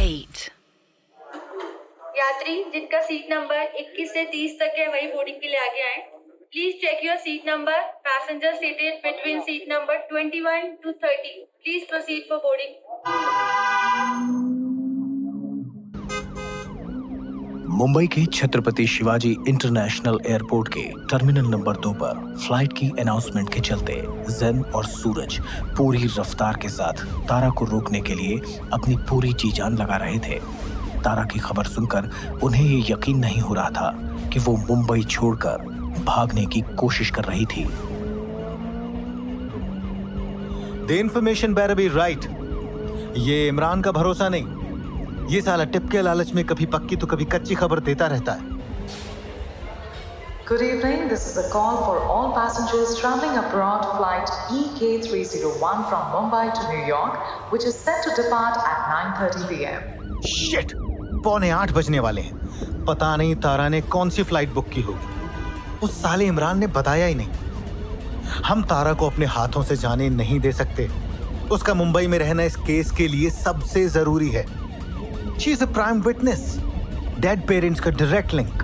8. यात्री जिनका seat number 21 से 30 तक है वही बोर्डिंग के लिए आगे आए। Please check your seat number. Passenger seated between seat number 21 to 30. Please proceed for boarding. Mumbai के छत्रपति शिवाजी इंटरनेशनल एयरपोर्ट के टर्मिनल नंबर 2 पर फ्लाइट की अनाउंसमेंट के चलते ज़ेन और सूरज पूरी रफ्तार के साथ तारा को रोकने के लिए अपनी पूरी जी जान लगा रहे थे। तारा की खबर सुनकर उन्हें ये यकीन नहीं हो रहा था कि वो मुंबई छोड़कर भागने की कोशिश कर रही थी। The information better be right. ये इमरान का भरोसा नहीं। ये साला टिप के लालच में कभी पक्की तो कभी कच्ची खबर देता रहता है। Good evening. This is a call for all passengers traveling abroad flight EK301 from Mumbai to New York, which is set to depart at 9:30 p.m. Shit! 7:45 बजने वाले हैं। पता नहीं तारा ने कौन सी फ्लाइट बुक की होगी। उस साले इमरान ने बताया ही नहीं। हम तारा को अपने हाथों से जाने नहीं दे सकते। उसका मुंबई में रहना इस केस के लिए सबसे जरूरी है। She is a prime witness. Dead parents का direct link.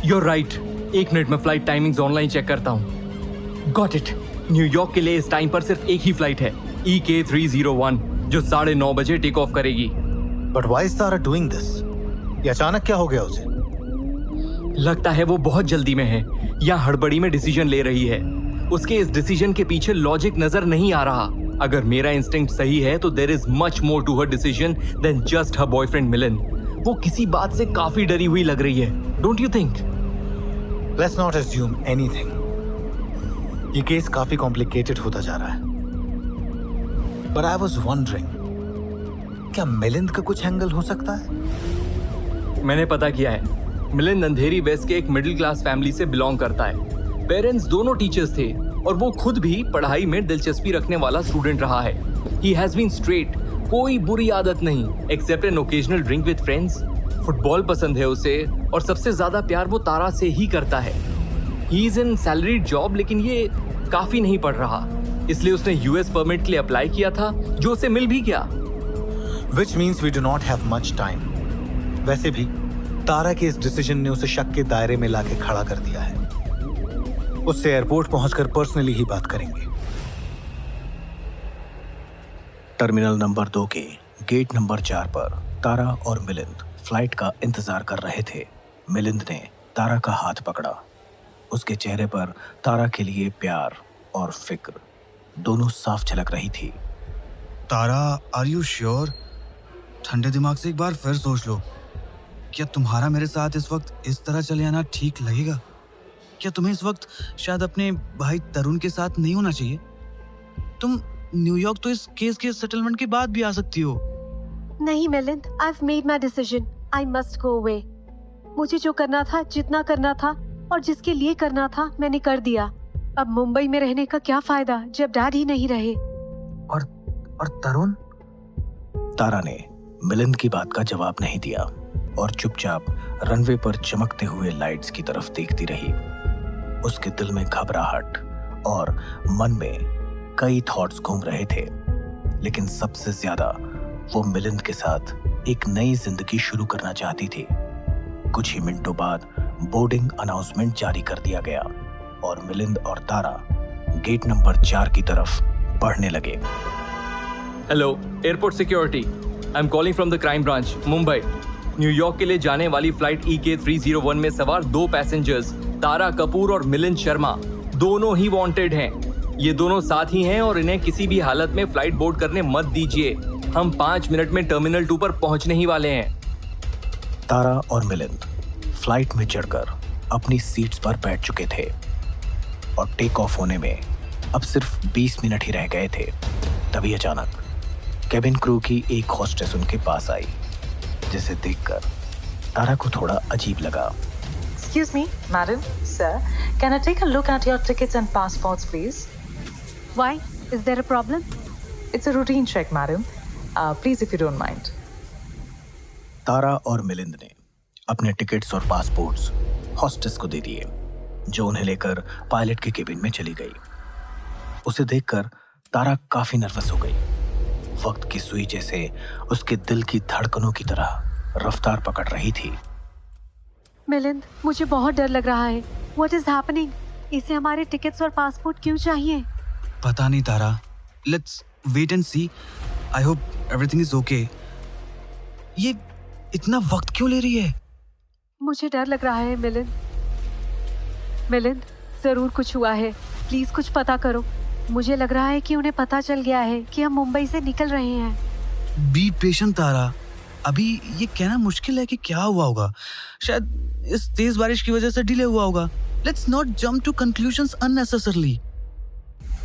You're right. 1 minute में फ्लाइट टाइमिंग्स ऑनलाइन चेक करता हूँ। Got it. न्यूयॉर्क के लिए इस टाइम पर सिर्फ एक ही फ्लाइट है, EK301, जो 9:30 बजे टेक ऑफ करेगी। But why is Tara doing this? ये अचानक क्या हो गया उसे? लगता है वो बहुत जल्दी में है या हड़बड़ी में डिसीजन ले रही है। उसके इस डिसीजन के पीछे लॉजिक नजर नहीं आ रहा। अगर मेरा इंस्टिंक्ट सही है तो there is much more to her decision than just her boyfriend Milan. वो किसी बात से काफी डरी हुई लग रही है, don't you think? Let's not assume anything. ये केस काफी कॉम्प्लिकेटेड होता जा रहा है। But I was wondering, क्या मिलिंद का कुछ एंगल हो सकता है? मैंने पता किया है। मिलिंद अंधेरी वेस्ट के एक मिडिल क्लास फैमिली से बिलोंग करता है। पेरेंट्स दोनों टीचर्स थे और वो खुद भी पढ़ाई में दिलचस्पी रखने वाला स्टूडेंट रहा है। He has been straight, कोई बुरी आदत नहीं, except an occasional drink with friends. Football पसंद है उसे और सबसे ज्यादा प्यार वो तारा से ही करता है। He is in salaried job, लेकिन ये काफी नहीं पड़ रहा, इसलिए उसने यूएस परमिट के लिए अप्लाई किया था, जो उसे मिल भी गया। Which means we do not have much time. वैसे भी तारा के इस डिसीजन ने उसे शक के दायरे में लाके खड़ा कर दिया है। उससे एयरपोर्ट पहुंचकर पर्सनली ही बात करेंगे। टर्मिनल नंबर 2 के गेट नंबर 4 पर तारा और मिलिंद फ्लाइट का इंतजार कर रहे थे। मिलिंद ने तारा का हाथ पकड़ा। उसके चेहरे पर तारा के लिए प्यार और फिक्र दोनों साफ झलक रही थी। तारा, आर यू श्योर? ठंडे दिमाग से एक बार फिर सोच लो। क्या तुम्हारा मेरे साथ इस वक्त इस तरह चले आना ठीक लगेगा? क्या तुम्हें इस वक्त शायद अपने भाई तरुण के साथ नहीं होना चाहिए? तुम न्यूयॉर्क तो इस केस के सेटलमेंट के बाद भी आ सकती हो। नहीं Milind, I've made my decision. I must go away. मुझे जो करना था, जितना करना था और जिसके लिए करना था, मैंने कर दिया। अब मुंबई में रहने का क्या फायदा जब डैड ही नहीं रहे। और तरुण? तारा ने मिलिंद की बात का जवाब नहीं दिया और चुपचाप रनवे पर चमकते हुए लाइट्स की तरफ देखती रही। उसके दिल में घबराहट और मन में कई थॉट्स घूम रहे थे, लेकिन सबसे ज्यादा वो मिलिंद के साथ एक नई जिंदगी शुरू करना चाहती थी। कुछ ही मिनटों बाद बोर्डिंग अनाउंसमेंट जारी कर दिया गया और मिलिंद और तारा गेट नंबर 4 की तरफ बढ़ने लगे। Hello, airport security, I am calling from the crime branch, Mumbai. New York के लिए जाने वाली फ्लाइट EK301 में सवार 2 पैसेंजर्स तारा कपूर और मिलिंद शर्मा दोनों ही वांटेड हैं। ये दोनों साथ ही हैं और इन्हें किसी भी हालत में फ्लाइट बोर्ड करने मत दीजिए। हम 5 मिनट में टर्मिनल 2 पर पहुंचने ही वाले हैं। तारा और मिलिंद फ्लाइट में चढ़कर अपनी सीट्स पर बैठ चुके थे और टेक ऑफ होने में अब सिर्फ 20 मिनट ही रह गए थे। तभी अचानक केबिन क्रू की एक हॉस्टेस उनके पास आई, जिसे देखकर तारा को थोड़ा अजीब लगा। Excuse me, madam, sir. Can I take a look at your tickets and passports, please? Why? Is there a problem? It's a routine check, madam. Please, if you don't mind. तारा और मिलिंद ने अपने टिकट्स और passports hostess को दे दिए, जो उन्हें लेकर pilot के केबिन में चली गई। उसे देखकर तारा काफी नर्वस हो गई। वक्त की सुई जैसे उसके दिल की धड़कनों की तरह रफ्तार पकड़ रही थी। मिलिंद, मुझे बहुत डर लग रहा है। What is happening? इसे हमारे टिकट्स और पासपोर्ट क्यों चाहिए? पता नहीं Tara, let's wait and see. I hope everything is okay. ये इतना वक्त क्यों ले रही है? मुझे डर लग रहा है मिलिंद। मिलिंद, जरूर कुछ हुआ है। प्लीज कुछ पता करो। मुझे लग रहा है कि उन्हें पता चल गया है कि हम मुंबई से निकल रहे हैं। बी पेशेंट तारा, अभी ये कहना मुश्किल है कि क्या हुआ होगा। शायद इस तेज बारिश की वजह से डिले हुआ होगा। Let's not jump to conclusions unnecessarily.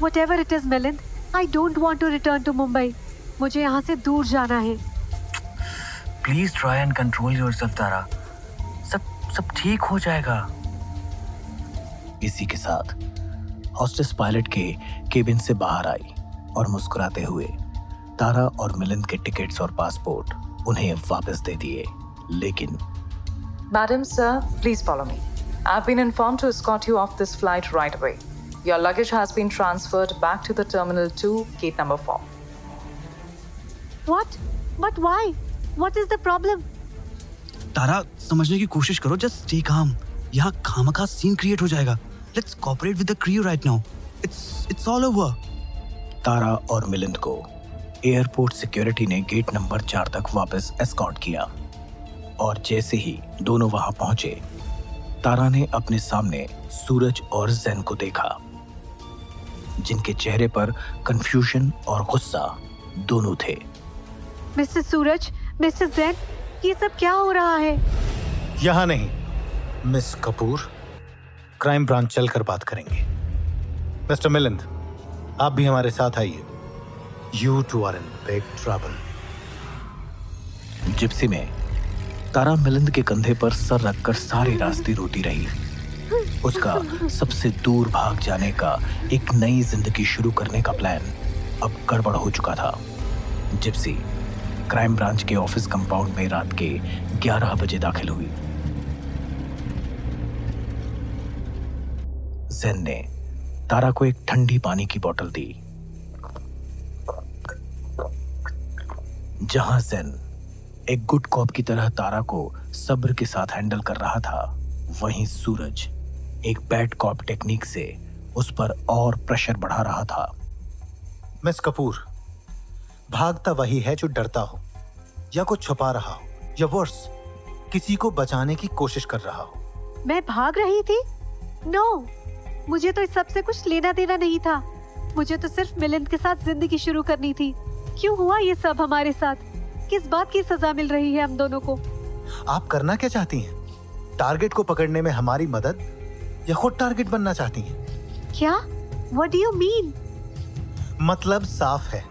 Whatever it is, Milind, I don't want to return to Mumbai. मुझे यहाँ से दूर जाना है। Please try and control yourself Tara, सब ठीक हो जाएगा। इसी के साथ हॉस्टेस पायलट के केबिन से बाहर आई और मुस्कुराते हुए तारा और मिलिंद के टिकट्स और पासपोर्ट उन्हें वापस दे दिए। लेकिन Madam, sir, please follow me. I've been informed to escort you off this flight right away. Your luggage has been transferred back to the Terminal 2, gate number 4. What? But why? What is the problem? तारा, समझने की कोशिश करो। Just stay calm. यहाँ खामखा scene create हो जाएगा। Let's cooperate with the crew right now. It's all over. Tara और मिलिंद को airport security ने गेट नंबर 4 तक वापस एस्कॉर्ट किया और जैसे ही दोनों वहां पहुंचे, तारा ने अपने सामने सूरज और जैन को देखा, जिनके चेहरे पर कंफ्यूजन और गुस्सा दोनों थे। मिस्टर सूरज, मिस्टर जैन, ये सब क्या हो रहा है? यहाँ नहीं, मिस कपूर। क्राइम ब्रांच चलकर बात करेंगे। मिस्टर मिलिंद, आप भी हमारे साथ आइए। You two are in big trouble. Gypsy में तारा मिलिंद के कंधे पर सर रखकर सारे रास्ते रोती रही। उसका सबसे दूर भाग जाने का, एक नई जिंदगी शुरू करने का प्लान अब गड़बड़ हो चुका था। जिप्सी क्राइम ब्रांच के ऑफिस कंपाउंड में रात के 11 बजे दाखिल हुई। जैन ने तारा को एक ठंडी पानी की बोतल दी। जहां जैन एक गुड कॉप की तरह तारा को सब्र के साथ हैंडल कर रहा था, वहीं सूरज एक बैड कॉप टेक्निक से उस पर और प्रेशर बढ़ा रहा था। मिस कपूर, भागता वही है जो डरता हो या कुछ छुपा रहा हो या वर्स, किसी को बचाने की कोशिश कर रहा हो। मैं भाग रही थी? नो, मुझे तो इस सब से कुछ लेना देना नहीं था। मुझे तो सिर्फ मिलिंद के साथ जिंदगी शुरू करनी थी। क्यों हुआ ये सब हमारे साथ? किस बात की सजा मिल रही है हम दोनों को? आप करना क्या चाहती हैं? टारगेट को पकड़ने में हमारी मदद या खुद टारगेट बनना चाहती हैं? क्या? What do you mean? मतलब साफ है,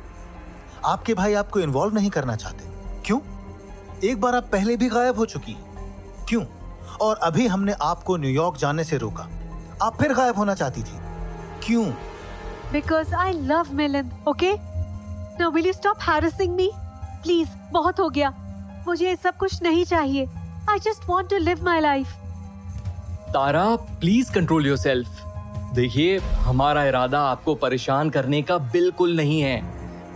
आपके भाई आपको इन्वॉल्व नहीं करना चाहते। क्यों? एक बार आप पहले भी गायब हो चुकी हैं। क्यों? और अभी हमने आपको न्यूयॉर्क जाने से रोका, आप फिर गायब होना चाहती थी। क्यों? Because I love Milind, okay? Now will you stop harassing me? Please, बहुत हो गया। मुझे ये सब कुछ नहीं चाहिए। I just want to live my life. Tara, please control yourself. देखिए, हमारा इरादा आपको परेशान करने का बिल्कुल नहीं है,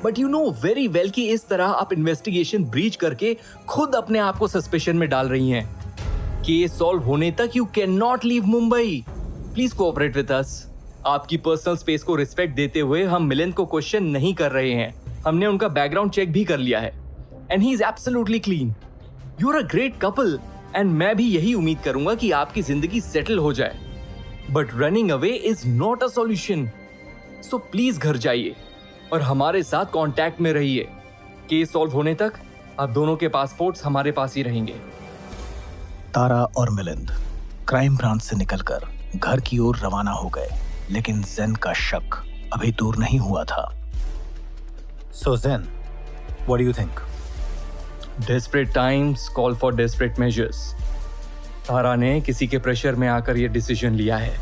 but you know very well कि इस तरह आप इन्वेस्टिगेशन ब्रीच करके खुद अपने आप को सस्पेशन में डाल रही हैं। केस सॉल्व होने तक you can not leave Mumbai. Please cooperate with us. आपकी पर्सनल स्पेस को रिस्पेक्ट देते हुए हम मिलिंद को क्वेश्चन नहीं कर रहे हैं। हमने उनका बैकग्राउंड चेक भी कर लिया है and he is absolutely clean. You are a great couple and मैं भी यही उम्मीद करूंगा कि आपकी जिंदगी सेटल हो जाए, but running away is not a solution. So please घर जाइए और हमारे साथ कांटेक्ट में रहिए। केस सॉल्व होने तक आप दोनों के पासपोर्ट्स हमारे पास ही रहेंगे। तारा और मिलिंद क्राइम ब्रांच से निकलकर घर की ओर रवाना हो गए, लेकिन जैन का शक अभी दूर नहीं हुआ था। So Zen, what do you think? Desperate times call for desperate measures. तारा ने किसी के प्रेशर में आकर ये डिसीजन लिया है।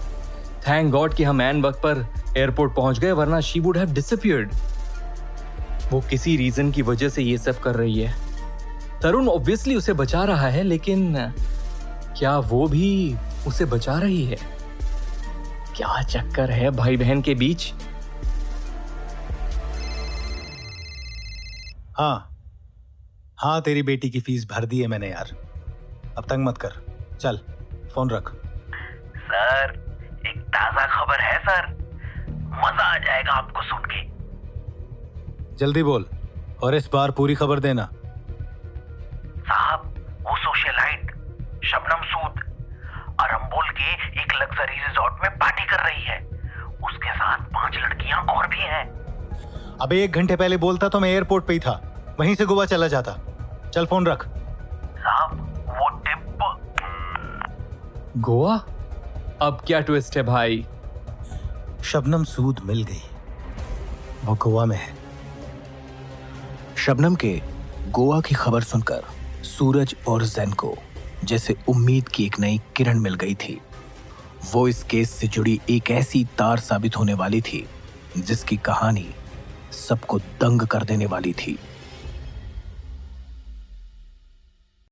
थैंक गॉड कि हम एन वक्त पर एयरपोर्ट पहुंच गए, वरना शी वुड हैव डिसअपीयर्ड। वो किसी रीजन की वजह से ये सब कर रही है। तरुण ऑब्वियसली उसे बचा रहा है, लेकिन क्या वो भी उसे बचा रही है? क्या चक्कर है भाई बहन के बीच? हाँ, तेरी बेटी की फीस भर दी है मैंने यार। अब तंग मत कर, चल फोन रख। सर, एक ताजा खबर है सर, मजा आ जाएगा आपको सुन के। जल्दी बोल और इस बार पूरी खबर देना। साहब, वो सोशलाइट शबनम सूद अरम्बोल के एक लग्जरी रिजॉर्ट में पार्टी कर रही है। उसके साथ 5 लड़कियां और भी हैं। अबे 1 घंटे पहले बोलता तो मैं एयरपोर्ट पे ही था, वहीं से गोवा चला जाता। चल फोन रख। साहब, वो टिप। गोवा? अब क्या ट्विस्ट है भाई? शबनम सूद मिल गई, वो गोवा में है। शबनम के गोवा की खबर सुनकर सूरज और जैन को जैसे उम्मीद की एक नई किरण मिल गई थी। वो इस केस से जुड़ी एक ऐसी तार साबित होने वाली थी जिसकी कहानी सबको दंग कर देने वाली थी।